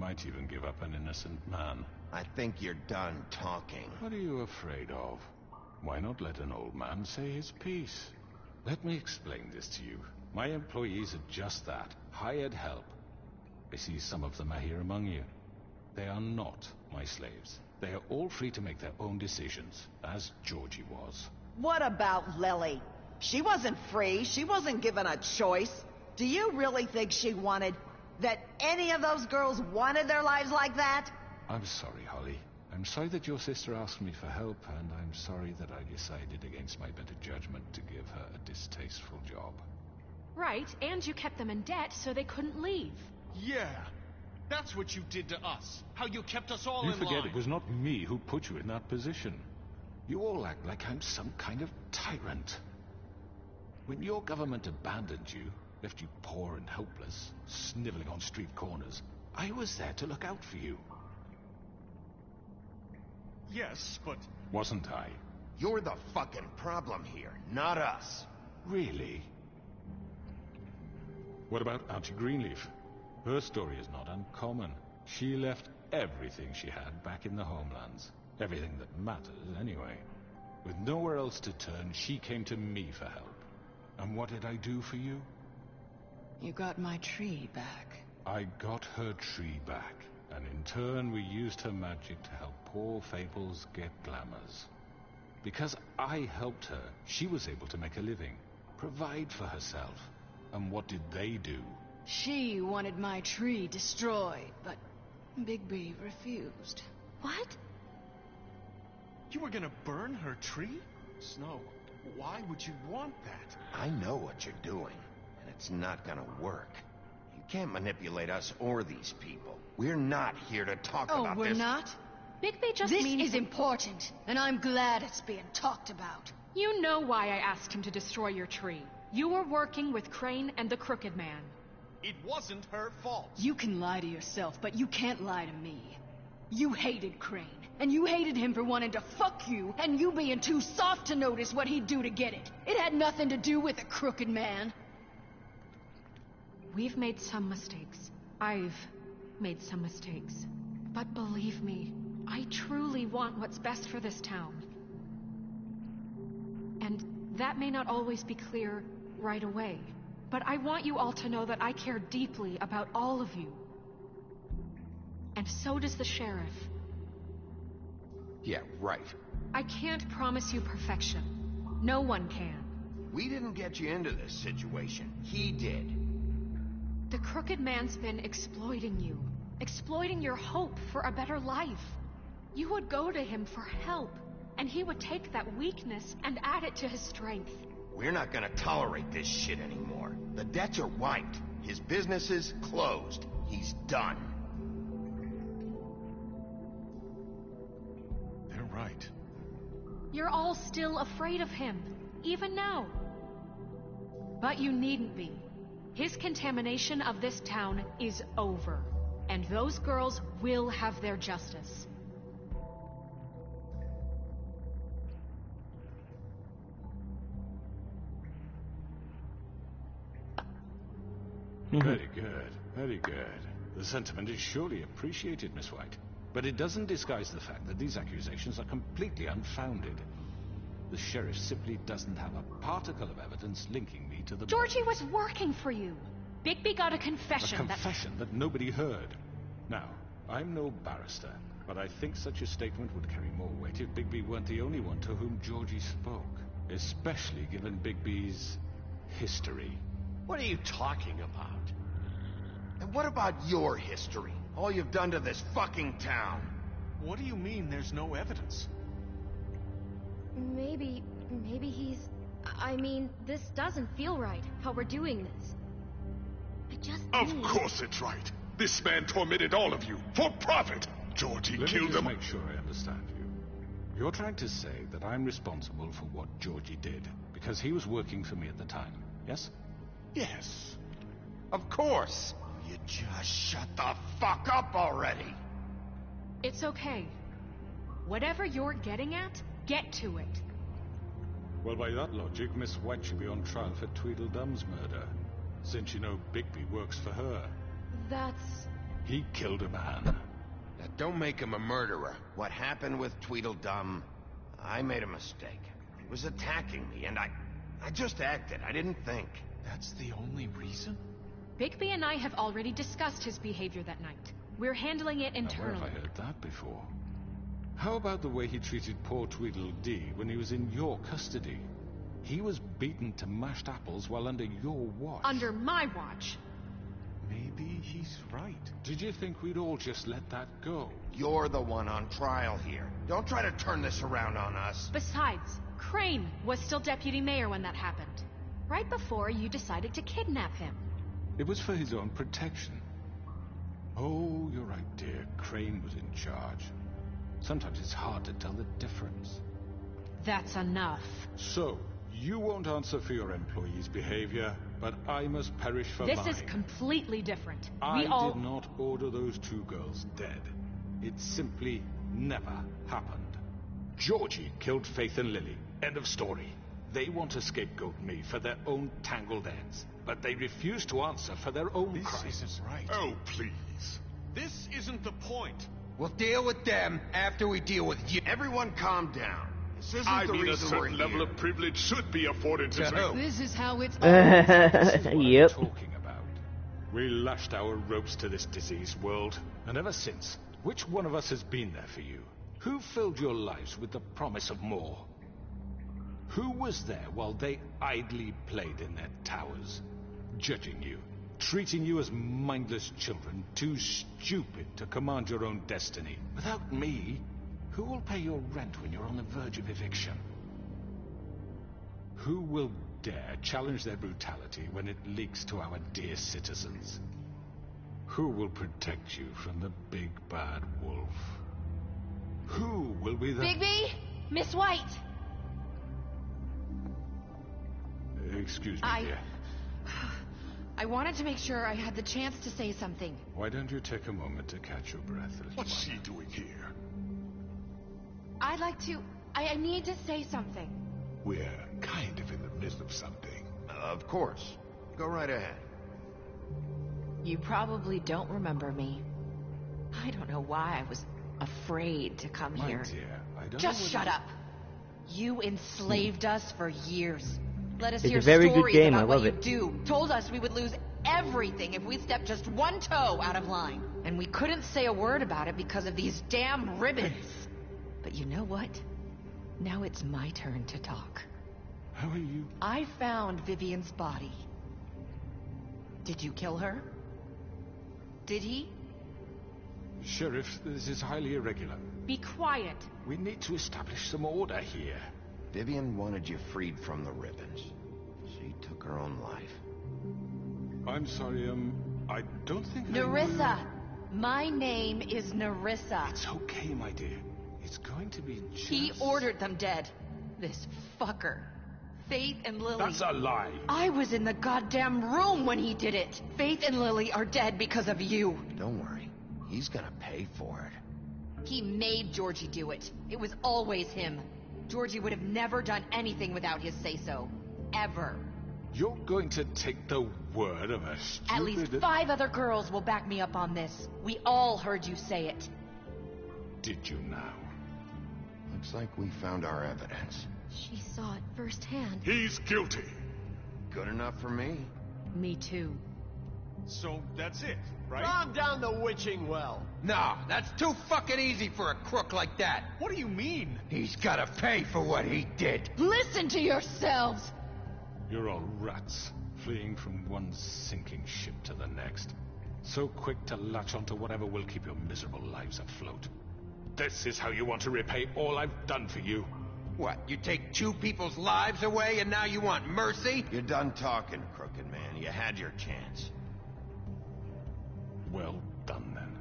might even give up an innocent man. I think you're done talking. What are you afraid of? Why not let an old man say his piece? Let me explain this to you. My employees are just that, hired help. I see some of them are here among you. They are not my slaves. They are all free to make their own decisions, as Georgie was. What about Lily? She wasn't free. She wasn't given a choice. Do you really think she wanted... that any of those girls wanted their lives like that? I'm sorry, Holly. I'm sorry that your sister asked me for help, and I'm sorry that I decided against my better judgment to give her a distasteful job. Right, and you kept them in debt so they couldn't leave. Yeah, that's what you did to us. How you kept us all in line. You forget it was not me who put you in that position. You all act like I'm some kind of tyrant. When your government abandoned you, left you poor and helpless, sniveling on street corners, I was there to look out for you. Yes, but... Wasn't I? You're the fucking problem here, not us. Really? What about Auntie Greenleaf? Her story is not uncommon. She left everything she had back in the homelands. Everything that matters, anyway. With nowhere else to turn, she came to me for help. And what did I do for you? You got my tree back. I got her tree back, and in turn we used her magic to help poor Fables get glamours. Because I helped her, she was able to make a living, provide for herself. And what did they do? She wanted my tree destroyed, but Bigby refused. What? You were gonna burn her tree? Snow, why would you want that? I know what you're doing, and it's not gonna work. You can't manipulate us or these people. We're not here to talk about this. Oh, we're not? Bigby just This means... is important, and I'm glad it's being talked about. You know why I asked him to destroy your tree. You were working with Crane and the Crooked Man. It wasn't her fault. You can lie to yourself, but you can't lie to me. You hated Crane, and you hated him for wanting to fuck you, and you being too soft to notice what he'd do to get it. It had nothing to do with the Crooked Man. We've made some mistakes. I've made some mistakes. But believe me, I truly want what's best for this town. And that may not always be clear right away. But I want you all to know that I care deeply about all of you. And so does the sheriff. Yeah, right. I can't promise you perfection. No one can. We didn't get you into this situation. He did. The Crooked Man's been exploiting you. Exploiting your hope for a better life. You would go to him for help, and he would take that weakness and add it to his strength. We're not gonna tolerate this shit anymore. The debts are wiped. His business is closed. He's done. They're right. You're all still afraid of him, even now. But you needn't be. His contamination of this town is over, and those girls will have their justice. Very good, very good. The sentiment is surely appreciated, Miss White. But it doesn't disguise the fact that these accusations are completely unfounded. The sheriff simply doesn't have a particle of evidence linking me to the... Georgie was working for you. Bigby got a confession. A confession that nobody heard. Now, I'm no barrister, but I think such a statement would carry more weight if Bigby weren't the only one to whom Georgie spoke. Especially given Bigby's history. What are you talking about? And what about your history? All you've done to this fucking town? What do you mean there's no evidence? Maybe he's... I mean, this doesn't feel right, how we're doing this. I just Of course it's right. This man tormented all of you, for profit. Georgie killed them. Let me just make sure I understand you. You're trying to say that I'm responsible for what Georgie did, because he was working for me at the time, yes? Yes. Of course. You just shut the fuck up already. It's okay. Whatever you're getting at, get to it. Well, by that logic, Miss White should be on trial for Tweedledum's murder, since you know Bigby works for her. That's He killed a man. Now, don't make him a murderer. What happened with Tweedledum, I made a mistake. He was attacking me, and I just acted. I didn't think. That's the only reason? Bigby and I have already discussed his behavior that night. We're handling it Now, where internally. have I heard that before? How about the way he treated poor Tweedledee when he was in your custody? He was beaten to mashed apples while under your watch. Under my watch. Maybe he's right. Did you think we'd all just let that go? You're the one on trial here. Don't try to turn this around on us. Besides, Crane was still deputy mayor when that happened. Right before you decided to kidnap him. It was for his own protection. Oh, you're right, dear. Crane was in charge. Sometimes it's hard to tell the difference. That's enough. So, you won't answer for your employees' behavior, but I must perish for This mine. is completely different. I We all... did not order those 2 girls dead. It simply never happened. Georgie killed Faith and Lily. End of story. They want to scapegoat me for their own tangled ends, but they refuse to answer for their own This crimes. isn't right. Oh, please. This isn't the point. We'll deal with them after we deal with you. Everyone calm down. This isn't I the mean, a reason we're certain level here. of privilege should be afforded to To who? This is how it's This is what Yep. I'm talking about. We lashed our ropes to this diseased world, and ever since, which one of us has been there for you? Who filled your lives with the promise of more? Who was there while they idly played in their towers, judging you, treating you as mindless children, too stupid to command your own destiny? Without me, who will pay your rent when you're on the verge of eviction? Who will dare challenge their brutality when it leaks to our dear citizens? Who will protect you from the big bad wolf? Who will be the... Bigby? Miss White! Excuse me, dear. I wanted to make sure I had the chance to say something. Why don't you take a moment to catch your breath? little What's one? she doing here? I'd like to... I need to say something. We're kind of in the middle of something. Of course. Go right ahead. You probably don't remember me. I don't know why I was afraid to come My here. dear, I don't Just know shut up. You enslaved us for years. Let us It's hear a very good stories game, about I what love you it. do. Told us we would lose everything if we stepped just one toe out of line. And we couldn't say a word about it because of these damn ribbons. But you know what? Now it's my turn to talk. How are you? I found Vivian's body. Did you kill her? Did he? Sheriff, this is highly irregular. Be quiet. We need to establish some order here. Vivian wanted you freed from the ribbons. She took her own life. I'm sorry, I don't think Nerissa! My name is Nerissa. It's okay, my dear. It's going to be just... He ordered them dead. This fucker. Faith and Lily. That's a lie. I was in the goddamn room when he did it. Faith and Lily are dead because of you. Don't worry. He's gonna pay for it. He made Georgie do it. It was always him. Georgie would have never done anything without his say-so. Ever. You're going to take the word of a stupid... At least 5 other girls will back me up on this. We all heard you say it. Did you now? Looks like we found our evidence. She saw it firsthand. He's guilty. Good enough for me. Me too. So that's it, right? Calm down the witching well. Nah, that's too fucking easy for a crook like that. What do you mean? He's gotta pay for what he did. Listen to yourselves! You're all rats, fleeing from one sinking ship to the next. So quick to latch onto whatever will keep your miserable lives afloat. This is how you want to repay all I've done for you. What, you take 2 people's lives away and now you want mercy? You're done talking, crooked man. You had your chance. Well done, then.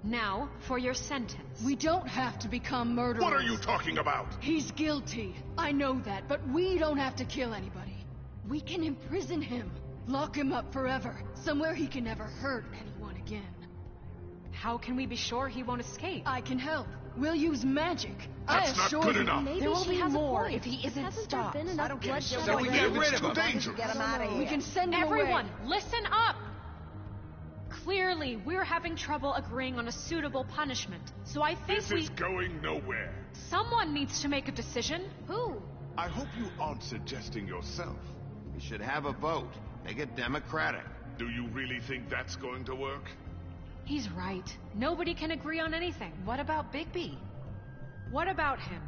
Now, for your sentence. We don't have to become murderers. What are you talking about? He's guilty. I know that, but we don't have to kill anybody. We can imprison him. Lock him up forever. Somewhere he can never hurt anyone again. How can we be sure he won't escape? I can help. We'll use magic. That's I not assure good you. enough. Maybe There will she be has a more point. if he isn't Hasn't stopped. there been enough I don't give a bloodshed shit So we already? get rid It's of too him. dangerous. Get him out of here. We can send him Everyone, away. listen up! Clearly, we're having trouble agreeing on a suitable punishment. So I think This is going nowhere. Someone needs to make a decision. Who? I hope you aren't suggesting yourself. We should have a vote. Make it democratic. Do you really think that's going to work? He's right. Nobody can agree on anything. What about Bigby? What about him?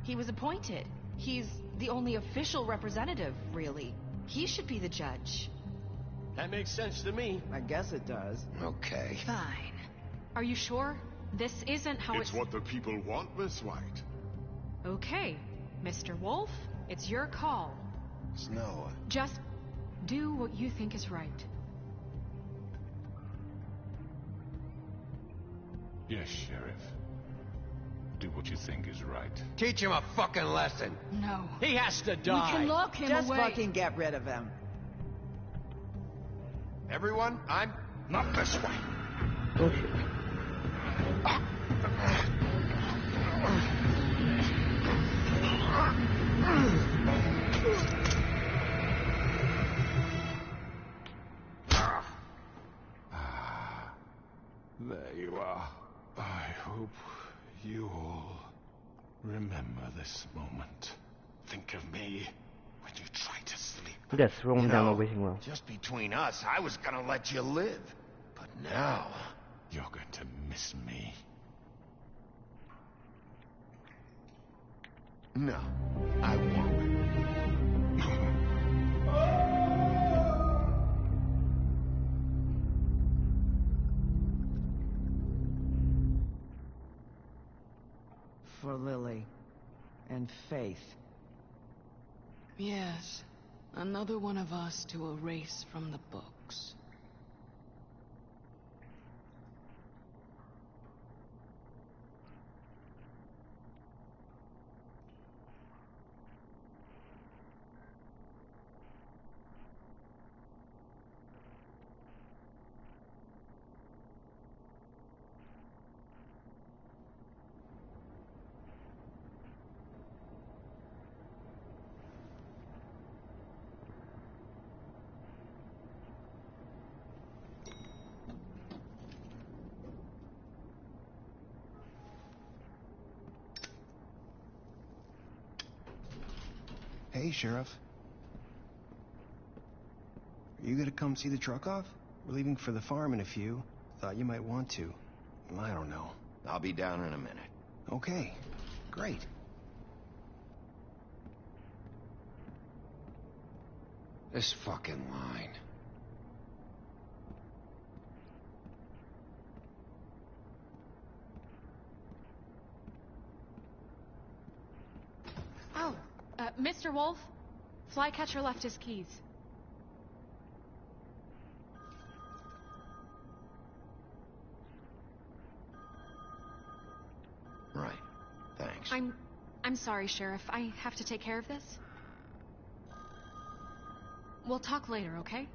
He was appointed. He's the only official representative, really. He should be the judge. That makes sense to me. I guess it does. Okay. Fine. Are you sure? This isn't how It's what the people want, Miss White. Okay, Mr. Wolf, it's your call. Snow. Just do what you think is right. Yes, Sheriff. Do what you think is right. Teach him a fucking lesson. No. He has to We die. can lock him Just away. fucking get rid of him. Everyone, I'm... Not this way. Oh shit. There you are. I hope you all remember this moment. Think of me when you try to sleep. You gotta throw him You down the know, wishing well. Just between us, I was gonna let you live. But now... You're going to miss me. No, I won't. For Lily. And Faith. Yes. Another one of us to erase from the books. Hey, Sheriff. Are you gonna come see the truck off? We're leaving for the farm in a few. Thought you might want to. I don't know. I'll be down in a minute. Okay, great. This fucking line. Oh, Mr. Wolf, Flycatcher left his keys. Right. Thanks. I'm sorry, Sheriff. I have to take care of this. We'll talk later, okay?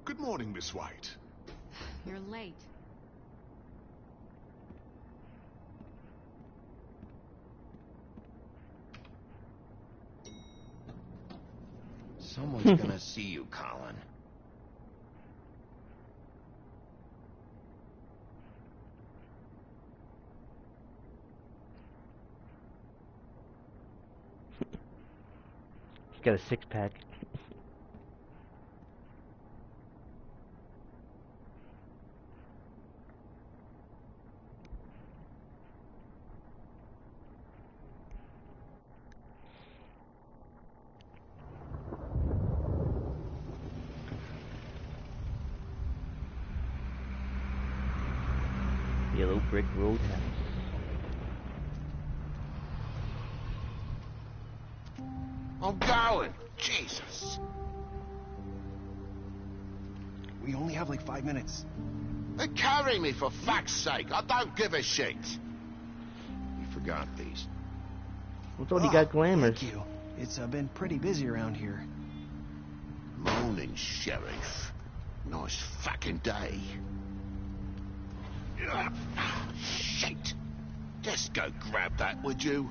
Good morning, Miss White. You're late. Someone's gonna see you, Colin. He's got a six-pack. Yellow brick road house. I'm going. Jesus. We only have like 5 minutes. Then carry me, for fuck's sake. I don't give a shit. You forgot these. I thought he got glamours. Thank you. It's been pretty busy around here. Morning, Sheriff. Nice fucking day. Shit. Just go grab that, would you?